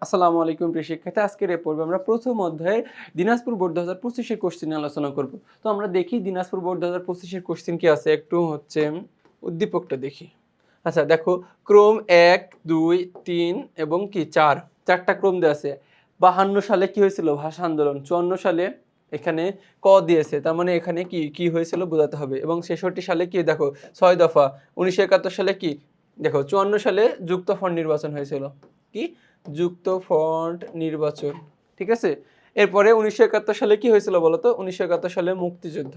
আসসালামু আলাইকুম প্রিয় শিক্ষার্থী। আজকের এই পর্বে আমরা প্রথম অধ্যায়ে দিনাজপুর বোর্ড ২০২৫ এর কোশ্চেন নিয়ে আলোচনা করব। তো আমরা দেখি দিনাজপুর বোর্ড ২০২৫ এর কোশ্চেন কি আছে, একটু উদ্দীপকটা দেখি। আচ্ছা দেখো, ক্রম ১, ২, ৩ এবং কি ৪, ৪টা ক্রম দেওয়া আছে। ৫২ সালে কি হয়েছিল? ভাষা আন্দোলন। ৫৪ সালে এখানে ক দিয়েছে, তার মানে এখানে কি কি হয়েছিল বোঝাতে হবে। এবং ৬৬ সালে কি দেখো ৬ দফা। ১৯৭১ সালে কি দেখো ৫৪ সালে যুক্ত ফ্রন্ট নির্বাচন হয়েছিল। কি যুক্ত ফ্রন্ট নির্বাচন, ঠিক আছে। এরপরে ১৯৭১ সালে কি হয়েছিল বলতো? ১৯৭১ সালে মুক্তিযুদ্ধ।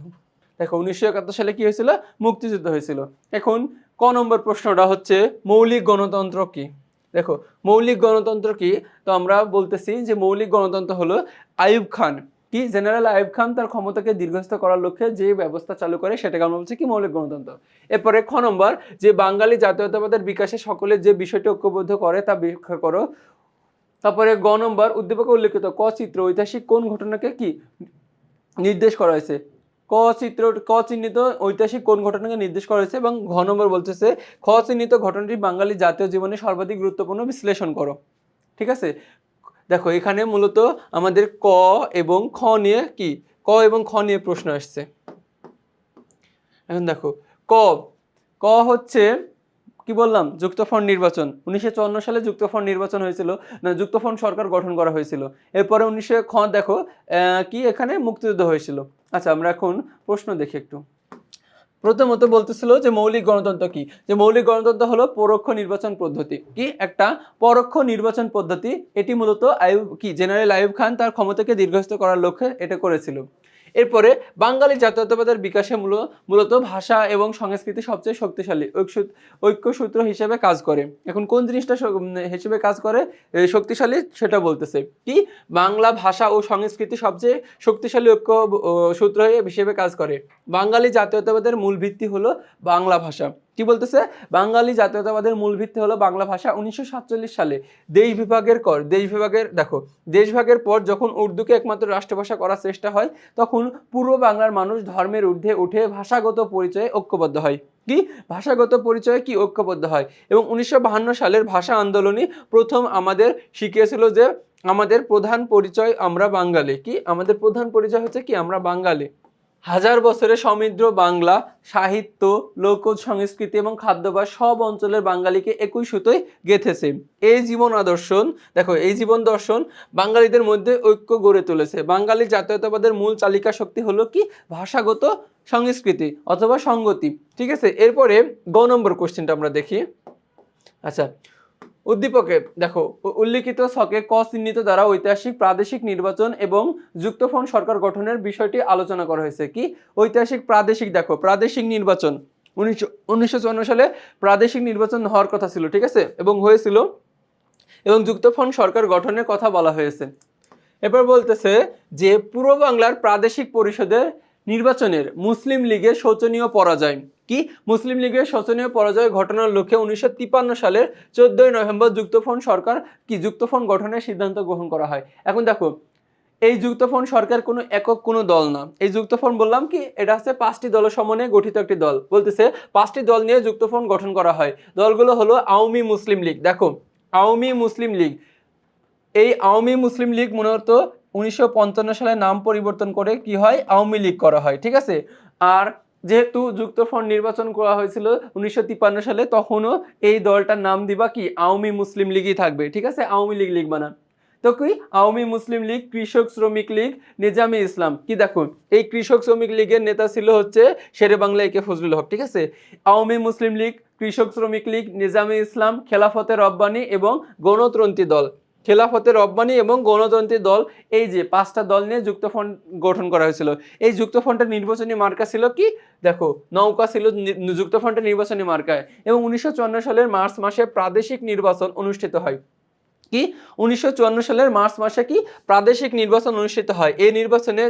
দেখো ১৯৭১ সালে কি হয়েছিল? মুক্তিযুদ্ধ হয়েছিল। এখন ক নম্বর প্রশ্নটা হচ্ছে মৌলিক গণতন্ত্র কি? দেখো মৌলিক গণতন্ত্র কি? তো আমরা বলতেছি যে মৌলিক গণতন্ত্র হলো আইয়ুব খান, কি জেনারেল আইয়ুব খান তার ক্ষমতাকে দীর্ঘস্থায়ী করার লক্ষ্যে যে ব্যবস্থা চালু করে সেটাকে আমরা বলছি কি মৌলিক গণতন্ত্র। এরপরে খ নম্বর, যে বাঙালি জাতীয়তাবাদের বিকাশে সকলের যে বিষয়টি ঐক্যবদ্ধ করে তা ব্যাখ্যা করো। তারপরে গ নম্বর, উদ্দীপকে উল্লেখিত ক চিত্র ঐতিহাসিক কোন ঘটনাকে কি নির্দেশ করা হয়েছে? ক চিহ্নিত ঐতিহাসিক কোন ঘটনাকে নির্দেশ করা হয়েছে? এবং ঘ নম্বর বলতেছে খ চিহ্নিত ঘটনাটি বাঙালি জাতীয় জীবনে সর্বাধিক গুরুত্বপূর্ণ বিশ্লেষণ করো। ঠিক আছে। দেখো এখানে মূলত আমাদের ক এবং খ নিয়ে কি ক এবং খ নিয়ে প্রশ্ন আসছে। এখন দেখো ক ক হচ্ছে কি বললাম, যুক্তফ্রন্ট নির্বাচন। ১৯৫৪ সালে যুক্তফ্রন্ট নির্বাচন হয়েছিল, না যুক্তফ্রন্ট সরকার গঠন করা হয়েছিল। এরপরে ১৯০০ খ দেখো কি এখানে মুক্তিযুদ্ধ হয়েছিল। আচ্ছা আমরা এখন প্রশ্ন দেখি একটু। প্রথমত বলতেছিল যে মৌলিক গণতন্ত্র কি? যে মৌলিক গণতন্ত্র হলো পরোক্ষ নির্বাচন পদ্ধতি। কি একটা পরোক্ষ নির্বাচন পদ্ধতি। এটি মূলত জেনারেল আইয়ুব খান তার ক্ষমতাকে দীর্ঘস্থায়ী করার লক্ষ্যে এটা করেছিল। এরপরে বাঙালি জাতীয়তাবাদের বিকাশে মূলত ভাষা এবং সংস্কৃতি সবচেয়ে শক্তিশালী ঐক্যসূত্র হিসেবে কাজ করে। এখন কোন জিনিসটা হিসেবে কাজ করে শক্তিশালী সেটা বলতেছে। কি বাংলা ভাষা ও সংস্কৃতি সবচেয়ে শক্তিশালী ঐক্য সূত্র হিসেবে কাজ করে। বাঙালি জাতীয়তাবাদের মূল ভিত্তি হলো বাংলা ভাষা। কি বলতেছে? বাঙালি জাতীয়তাবাদের মূল ভিত্তি হলো বাংলা ভাষা। ১৯৪৭ সালে দেশভাগের পর যখন উর্দুকে একমাত্র রাষ্ট্রভাষা করার চেষ্টা হয়, তখন পূর্ব বাংলার মানুষ ধর্মের ঊর্ধ্বে উঠে ভাষাগত পরিচয়ে ঐক্যবদ্ধ হয়। কি ভাষাগত পরিচয়ে কি ঐক্যবদ্ধ হয়। এবং ১৯৫২ সালের ভাষা আন্দোলনই প্রথম আমাদের শিখিয়েছিল যে আমাদের প্রধান পরিচয় আমরা বাঙালি। কি আমাদের প্রধান পরিচয় হচ্ছে কি আমরা বাঙালি। হাজার বছরের সমৃদ্ধ বাংলা সাহিত্য, লোকজ সংস্কৃতি এবং খাদ্যাভ্যাস সব অঞ্চলের বাঙালিকে একই সুতোয় গেঁথেছে। এই জীবন দর্শন বাঙালিদের মধ্যে ঐক্য গড়ে তুলেছে। বাঙালি জাতীয়তাবাদের মূল চালিকা শক্তি হলো কি ভাষাগত সংস্কৃতি অথবা সংগতি। ঠিক আছে। এরপরে গ নম্বর কোশ্চেনটা আমরা দেখি। আচ্ছা উদ্দীপকে দেখো উল্লিখিত ছকে ক চিহ্নিত দ্বারা ঐতিহাসিক প্রাদেশিক নির্বাচন এবং যুক্তফ্রন্ট সরকার গঠনের বিষয়টি আলোচনা করা হয়েছে। কি ঐতিহাসিক প্রাদেশিক নির্বাচন ১৯৫৪ সালে প্রাদেশিক নির্বাচন হওয়ার কথা ছিল, ঠিক আছে, এবং হয়েছিল, এবং যুক্তফ্রন্ট সরকার গঠনের কথা বলা হয়েছে। এবার বলতেছে যে পূর্ব বাংলার প্রাদেশিক পরিষদের নির্বাচনের মুসলিম লীগের শোচনীয় পরাজয়। কি মুসলিম লীগের শোচনীয় পরাজয় ঘটনার লক্ষ্যে ১৯৫৩ সালের ১৪ই নভেম্বর যুক্তফ্রন্ট গঠনের সিদ্ধান্ত গ্রহণ করা হয়। এখন দেখো এই যুক্তফ্রন্ট সরকার কোনো একক কোনো দল না। এই যুক্তফ্রন্ট বললাম কি এটা হচ্ছে ৫টি দল সমন্বয়ে গঠিত একটি দল। বলতেছে ৫টি দল নিয়ে যুক্তফ্রন্ট গঠন করা হয়। দলগুলো হলো আওয়ামী মুসলিম লীগ। দেখো আওয়ামী মুসলিম লীগ, এই আওয়ামী মুসলিম লীগ মূলত ১৯৫৫ সালে নাম পরিবর্তন করে কি হয় আওয়ামী লীগ করা হয়। ঠিক আছে। আর যেহেতু যুক্তফ্রন্ট নির্বাচন করা হয়েছিল ১৯৫৩ সালে, তখনও এই দলটার নাম দিবা কি আওয়ামী মুসলিম লীগই থাকবে। ঠিক আছে, আওয়ামী লীগ লিখবা না। তো কি আওয়ামী মুসলিম লীগ, কৃষক শ্রমিক লীগ, নিজামী ইসলাম। কি দেখো এই কৃষক শ্রমিক লীগের নেতা ছিল হচ্ছে শেরে বাংলা একে ফজলুল হক। ঠিক আছে। আওয়ামী মুসলিম লীগ, কৃষক শ্রমিক লীগ, নিজামী ইসলাম, খেলাফতে রব্বানী এবং গণতন্ত্রী দল। গণতন্ত্রী দল, এই যে ৫টা দল নিয়ে যুক্তফ্রন্ট গঠন করা হয়েছিল। এই যুক্তফ্রন্টের নির্বাচনী মার্কা ছিল কি দেখো নৌকা ছিল যুক্তফ্রন্টের নির্বাচনী মার্কায়। এবং ১৯৫৪ সালের মার্চ মাসে প্রাদেশিক নির্বাচন অনুষ্ঠিত হয়। কি ১৯৫৪ সালের মার্চ মাসে কি প্রাদেশিক নির্বাচন অনুষ্ঠিত হয়। এই নির্বাচনে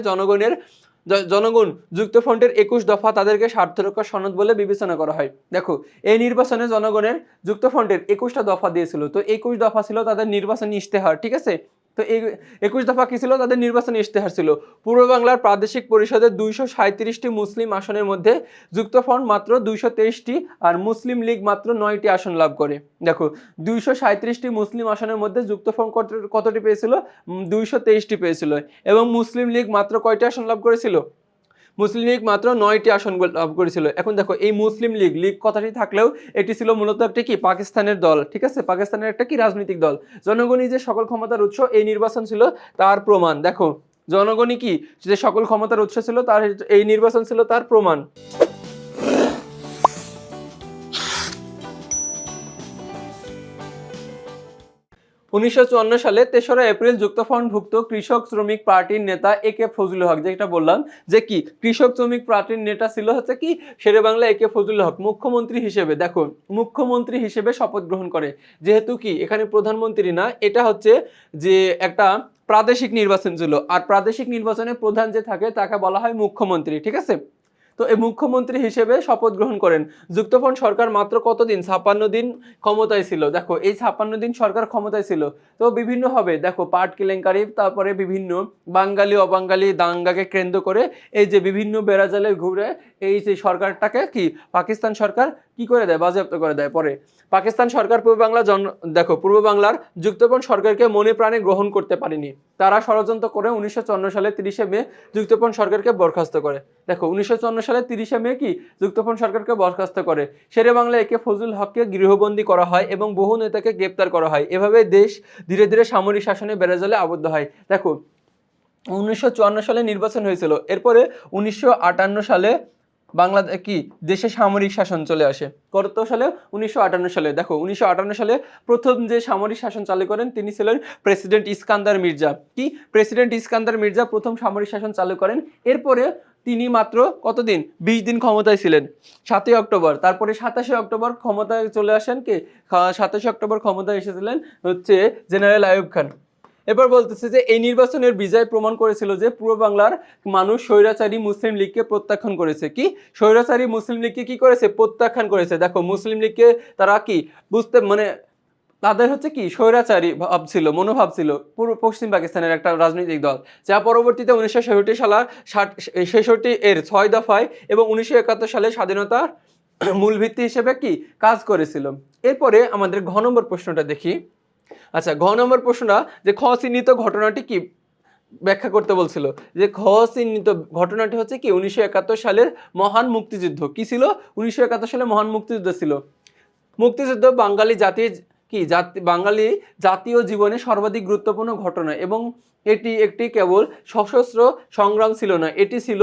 জনগণ যুক্তফ্রন্টের ২১ দফা তাদেরকে স্বার্থরক্ষা সনদ বলে বিবেচনা করা হয়। দেখো এই নির্বাচনে জনগণের যুক্তফ্রন্টের ২১টা দফা দিয়েছিল। তো ২১ দফা ছিল তাদের নির্বাচনী ইশতেহার। ঠিক আছে। তো এই 21 দফা কি ছিল? তাদের নির্বাচনী ইশতেহার ছিল। পূর্ব বাংলার প্রাদেশিক পরিষদে 237টি মুসলিম আসনের মধ্যে যুক্তফ্রন্ট মাত্র 223টি আর মুসলিম লীগ মাত্র 9টি আসন লাভ করে। দেখো 237টি মুসলিম আসনের মধ্যে যুক্তফ্রন্ট কতটি পেয়েছিল? 223টি পেয়েছিল এবং মুসলিম লীগ মাত্র কয়টি আসন লাভ করেছিল? মুসলিম লীগ মাত্র 9টি আসন লাভ করেছিল। এখন দেখো এই মুসলিম লীগ লীগ কথাটি থাকলেও এটি ছিল মূলত একটা কি পাকিস্তানের দল, ঠিক আছে, পাকিস্তানের একটা কি রাজনৈতিক দল। জনগণই যে সকল ক্ষমতার উৎস এই নির্বাচন ছিল তার প্রমাণ। দেখো জনগণই কি যে সকল ক্ষমতার উৎস ছিল তার এই নির্বাচন ছিল তার প্রমাণ। 1954 সালে 3রা এপ্রিল যুক্তফ্রন্টভুক্ত কৃষক শ্রমিক পার্টির নেতা এ কে ফজলুল হক, যেটা বললাম যে কি কৃষক শ্রমিক পার্টির নেতা ছিল হচ্ছে কি শেরেবাংলা এ কে ফজলুল হক মুখ্যমন্ত্রী হিসেবে, দেখো মুখ্যমন্ত্রী হিসেবে শপথ গ্রহণ করে। যেহেতু কি এখানে প্রধানমন্ত্রী না, এটা হচ্ছে যে একটা প্রাদেশিক নির্বাচন ছিল, আর প্রাদেশিক নির্বাচনে প্রধান যে থাকে তাকে বলা হয় মুখ্যমন্ত্রী, ঠিক আছে। তো এই মুখ্যমন্ত্রী হিসেবে শপথ গ্রহণ করেন। যুক্তফ্রন্ট সরকার মাত্র কতদিন? 56 দিন ক্ষমতায় ছিল। দেখো এই 56 দিন সরকার ক্ষমতায় ছিল। তো বিভিন্ন হবে দেখো পাট কেলেঙ্কারি, তারপরে বিভিন্ন বাঙালি অবাঙালি দাঙ্গাকে কেন্দ্র করে এই যে বিভিন্ন বেড়াজালে ঘুরে এই যে সরকারটাকে কি পাকিস্তান সরকার কি করে দেয়? বাজেয়াপ্ত করে দেয়। পরে পাকিস্তান সরকার পূর্ব বাংলা দেখো পূর্ব বাংলার যুক্তফ্রন্ট সরকারকে মনে প্রাণে গ্রহণ করতে পারেনি। তারা ষড়যন্ত্র করে 1954 সালে 30শে মে যুক্তফ্রন্ট সরকারকে বরখাস্ত করে। দেখো 1954 সালে 30শে মে কি যুক্তফ্রন্ট সরকারকে বরখাস্ত করে। শেরে বাংলা এ কে ফজলুল হককে গৃহবন্দী করা হয় এবং বহু নেতাকে গ্রেপ্তার করা হয়। এভাবে দেশ ধীরে ধীরে সামরিক শাসনে বেড়াজালে আবদ্ধ হয়। দেখো 1954 সালে নির্বাচন হয়েছিল, এরপরে 1958 সালে বাংলাদেশ কি দেশে সামরিক শাসন চলে আসে। কত সালে? 1958 সালে। দেখো 1958 সালে প্রথম যে সামরিক শাসন চালু করেন তিনি ছিলেন প্রেসিডেন্ট ইস্কান্দার মির্জা। কি প্রেসিডেন্ট ইস্কান্দার মির্জা প্রথম সামরিক শাসন চালু করেন। এরপরে তিনি মাত্র কতদিন? 20 দিন ক্ষমতায় ছিলেন, 7ই অক্টোবর। তারপরে 27শে অক্টোবর ক্ষমতায় চলে আসেন কে? 27শে অক্টোবর ক্ষমতায় এসেছিলেন হচ্ছে জেনারেল আইয়ুব খান। এবার বলতেছে যে এই নির্বাচনের বিজয় প্রমাণ করেছিল যে পূর্ব বাংলার মানুষ স্বৈরাচারী মুসলিম লীগকে প্রত্যাখ্যান করেছে। কি স্বৈরাচারী মুসলিম লীগকে কি করেছে? প্রত্যাখ্যান করেছে। দেখো মুসলিম লীগকে তারা কি বুঝতে মানে তাদের হচ্ছে কি স্বৈরাচারী ভাব ছিল, মনোভাব ছিল পূর্ব পশ্চিম পাকিস্তানের একটা রাজনৈতিক দল, যা পরবর্তীতে 1966 সালের 66 এর 6 দফায় এবং 1971 সালে স্বাধীনতার মূল ভিত্তি হিসেবে কি কাজ করেছিল। এরপরে আমাদের ঘ নম্বর প্রশ্নটা দেখি। আচ্ছা ঘ নম্বর প্রশ্নটা যে খ চিহ্নিত ঘটনাটি কি ব্যাখ্যা করতে বলছিল। যে খ চিহ্নিত ঘটনাটি হচ্ছে কি 1971 সালের মহান মুক্তিযুদ্ধ। কি ছিল? 1971 সালে মহান মুক্তিযুদ্ধ ছিল। মুক্তিযুদ্ধ বাঙালি জাতির কি বাঙালি জাতীয় জীবনে সর্বাধিক গুরুত্বপূর্ণ ঘটনা এবং এটি একটি কেবল সশস্ত্র সংগ্রাম ছিল না, এটি ছিল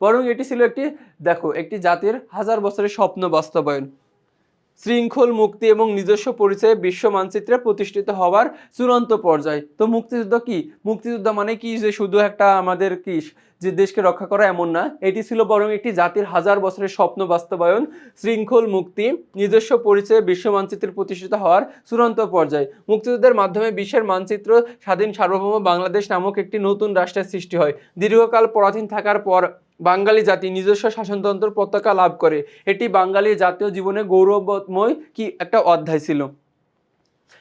বরং এটি ছিল একটি দেখো একটি জাতির হাজার বছরের স্বপ্ন বাস্তবায়ন, শৃঙ্খল মুক্তি এবং নিজস্ব পরিচয়ে বিশ্ব মানচিত্রে প্রতিষ্ঠিত হওয়ার চূড়ান্ত পর্যায়। তো মুক্তিযুদ্ধ কি? মুক্তিযুদ্ধ মানে কি যে শুধু একটা আমাদের কি যে দেশকে রক্ষা করা এমন না, এটি ছিল বরং একটি জাতির হাজার বছরের স্বপ্ন বাস্তবায়ন, শৃঙ্খল মুক্তি, নিজস্ব পরিচয়ে বিশ্ব মানচিত্রে প্রতিষ্ঠিত হওয়ার চূড়ান্ত পর্যায়। মুক্তিযুদ্ধের মাধ্যমে বিশ্বের মানচিত্র স্বাধীন সার্বভৌম বাংলাদেশ নামক একটি নতুন রাষ্ট্রের সৃষ্টি হয়। দীর্ঘকাল পরাধীন থাকার পর বাঙালি জাতি নিজস্ব শাসনতন্ত্র পতাকা লাভ করে। এটি বাঙালি জাতীয় জীবনে গৌরবময় কি একটা অধ্যায় ছিল,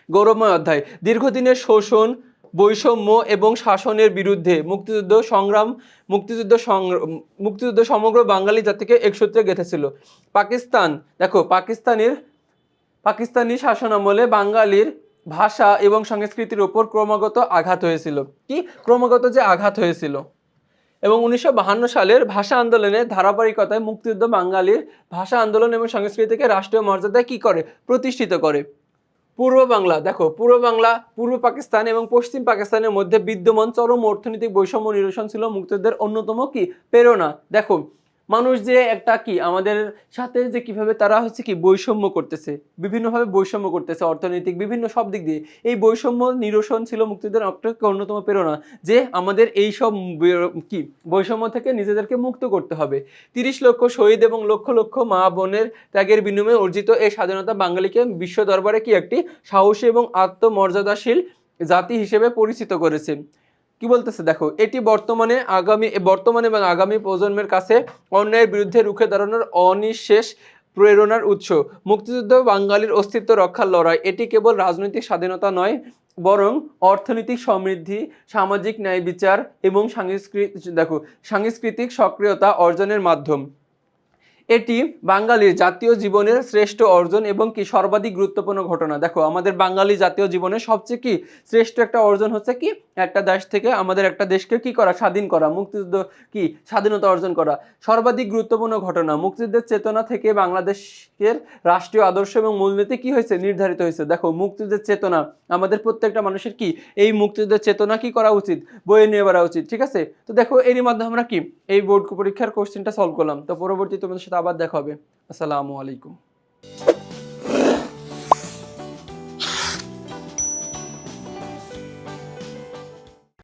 গৌরবময় অধ্যায়। দীর্ঘদিনের শোষণ বৈষম্য এবং শাসনের বিরুদ্ধে মুক্তিযুদ্ধ সমগ্র বাঙালি জাতিকে একসূত্রে গেঁথেছিল। পাকিস্তান দেখো পাকিস্তানি শাসন আমলে বাঙালির ভাষা এবং সংস্কৃতির উপর ক্রমাগত আঘাত হয়েছিল। কি ক্রমাগত যে আঘাত হয়েছিল। এবং 1952 সালের ভাষা আন্দোলনের ধারাবাহিকতায় মুক্তিযুদ্ধ বাঙালির ভাষা আন্দোলন এবং সংস্কৃতিকে রাষ্ট্রীয় মর্যাদায় কি করে? প্রতিষ্ঠিত করে। পূর্ব বাংলা দেখো পূর্ব বাংলা, পূর্ব পাকিস্তান এবং পশ্চিম পাকিস্তানের মধ্যে বিদ্যমান চরম অর্থনৈতিক বৈষম্য নিরসন ছিল মুক্তিযুদ্ধের অন্যতম কি প্রেরণা। দেখো মানুষ যে একটা কি আমাদের সাথে যে কিভাবে তারা হচ্ছে কি বৈষম্য করতেছে, বিভিন্নভাবে বৈষম্য করতেছে অর্থনৈতিক বিভিন্ন সব দিক দিয়ে, এই বৈষম্য নিরসন ছিল মুক্তিযুদ্ধের অন্যতম প্রেরণা যে আমাদের এই সব কি বৈষম্য থেকে নিজেদেরকে মুক্ত করতে হবে। 30 লক্ষ শহীদ এবং লক্ষ লক্ষ মা বোনের ত্যাগের বিনিময়ে অর্জিত এই স্বাধীনতা বাঙালিকে বিশ্ব দরবারে কি একটি সাহসী এবং আত্মমর্যাদাশীল জাতি হিসেবে পরিচিত করেছে। কি বলতেছে দেখো এটি বর্তমানে এবং আগামী প্রজন্মের কাছে অন্যায়ের বিরুদ্ধে রুখে দাঁড়ানোর অনিঃশেষ প্রেরণার উৎস। মুক্তিযুদ্ধ বাঙালির অস্তিত্ব রক্ষার লড়াই, এটি কেবল রাজনৈতিক স্বাধীনতা নয় বরং অর্থনৈতিক সমৃদ্ধি, সামাজিক ন্যায় বিচার এবং সাংস্কৃতিক সক্রিয়তা অর্জনের মাধ্যম। এটি বাঙালির জাতীয় জীবনের শ্রেষ্ঠ অর্জন এবং কি সর্বাধিক গুরুত্বপূর্ণ ঘটনা। দেখো আমাদের বাঙালি জাতীয় জীবনের সবচেয়ে কি শ্রেষ্ঠ একটা অর্জন হচ্ছে কি একটা দেশ থেকে আমাদের একটা দেশকে কি করা, স্বাধীন করা, মুক্তিযুদ্ধ কি স্বাধীনতা অর্জন করা। সর্বাধিক গুরুত্বপূর্ণ ঘটনা, মুক্তিযুদ্ধের চেতনা থেকে বাংলাদেশের রাষ্ট্রীয় আদর্শ এবং মূলনীতি কি হয়েছে, নির্ধারিত হয়েছে। দেখো মুক্তিযুদ্ধের চেতনা, আমাদের প্রত্যেকটা মানুষের কি এই মুক্তিযুদ্ধের চেতনা কি করা উচিত, বইয়ে নিয়ে বেড়া উচিত। ঠিক আছে, তো দেখো এরই মাধ্যমে আমরা কি এই বোর্ড পরীক্ষার কোশ্চেনটা সলভ করলাম। তো পরবর্তী তোমাদের সাথে আবার দেখা হবে। আসসালামু আলাইকুম।